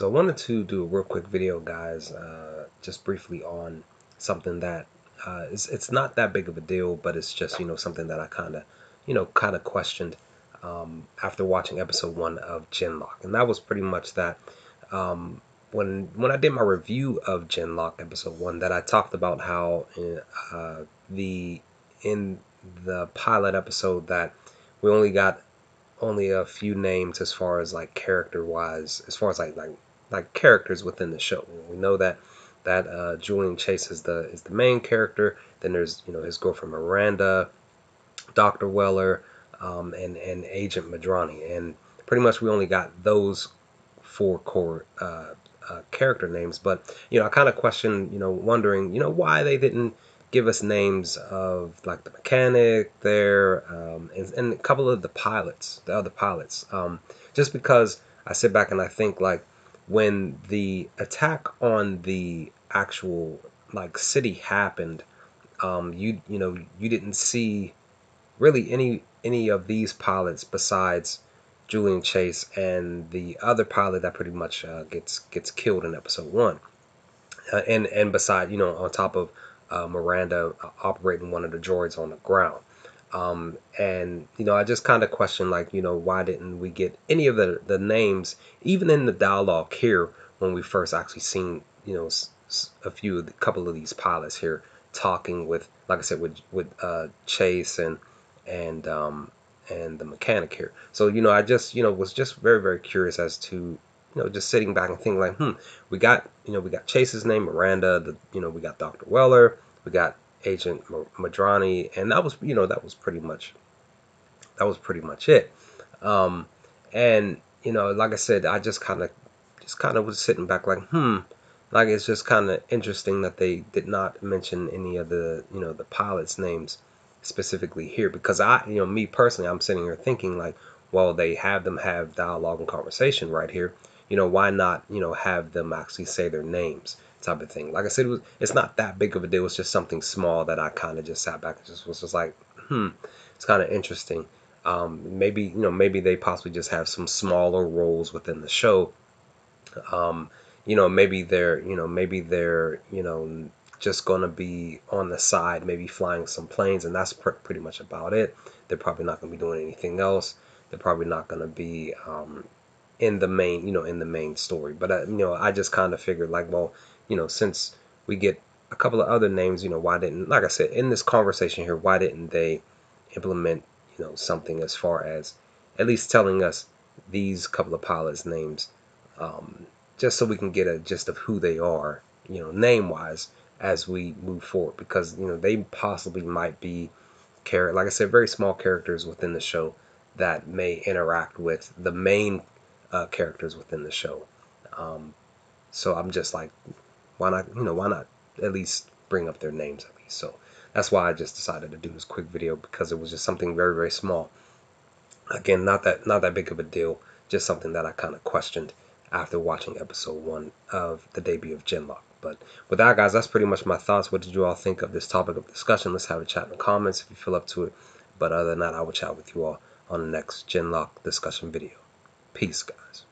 So I wanted to do a real quick video, guys, just briefly on something that it's not that big of a deal, but it's just something that I kind of questioned after watching episode 1 of Genlock, and that was pretty much that. When I did my review of Genlock episode 1, that I talked about how the in the pilot episode that we only got a few names as far as like character wise, as far as like characters within the show. We know that Julian Chase is the main character. Then there's his girlfriend Miranda, Dr. Weller, and Agent Madrani, and pretty much we only got those 4 core character names. But I kind of question, wondering, why they didn't give us names of like the mechanic there, and a couple of the pilots, the other pilots. Just because I sit back and I think, like, when the attack on the actual like city happened, you didn't see really any of these pilots besides Julian Chase and the other pilot that pretty much gets killed in episode 1, and beside, on top of Miranda operating one of the droids on the ground. And I just kind of question, like, why didn't we get any of the names even in the dialogue here when we first actually seen a couple of these pilots here talking with, like I said, with Chase and the mechanic here. So I just was just very, very curious as to just sitting back and thinking, like, we got Chase's name, Miranda, we got Dr. Weller, we got Agent Madrani, and that was pretty much it. um and like I said, I just kind of was sitting back like, like, it's just kind of interesting that they did not mention any of the pilots' names specifically here, because me personally, I'm sitting here thinking, like, well, they have them have dialogue and conversation right here. Why not have them actually say their names, type of thing. Like I said, it's not that big of a deal. It's just something small that I kind of just sat back and just was just like, it's kind of interesting. Maybe they possibly just have some smaller roles within the show. Maybe they're just gonna be on the side, maybe flying some planes, and that's pretty much about it. They're probably not gonna be doing anything else. They're probably not gonna be in the main story. But I just kind of figured, like, well, since we get a couple of other names, why didn't, like I said, in this conversation here, why didn't they implement something as far as at least telling us these couple of pilots' names, just so we can get a gist of who they are, name wise, as we move forward, because they possibly might be like I said, very small characters within the show that may interact with the main characters within the show. So I'm just like, why not at least bring up their names at least? So that's why I just decided to do this quick video, because it was just something very, very small. Again, not that big of a deal, just something that I kind of questioned after watching episode 1 of the debut of Genlock. But with that, guys, that's pretty much my thoughts. What did you all think of this topic of discussion? Let's have a chat in the comments if you feel up to it. But other than that, I will chat with you all on the next Genlock discussion video. Peace, guys.